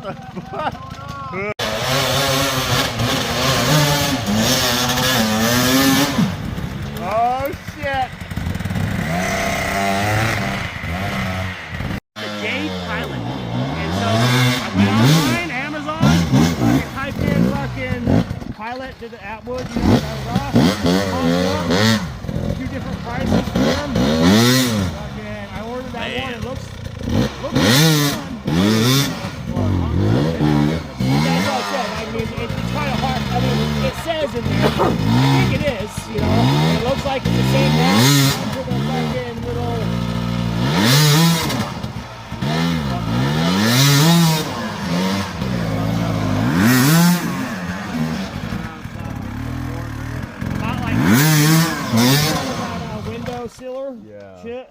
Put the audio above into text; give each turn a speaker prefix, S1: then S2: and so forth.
S1: the fuck? Oh shit!
S2: The Jade Pilot. And so I went online, Amazon, fucking typed in fucking pilot, did the Atwood, you know, two different prices for them. Fucking, I ordered that one. It looks like fun. That's what I said. I mean, it's kind of hard. I mean, it says in there. I think it is, you know. It looks like it's the same now. To the fucking little. Not like window sealer.
S1: Yeah.
S2: Shit.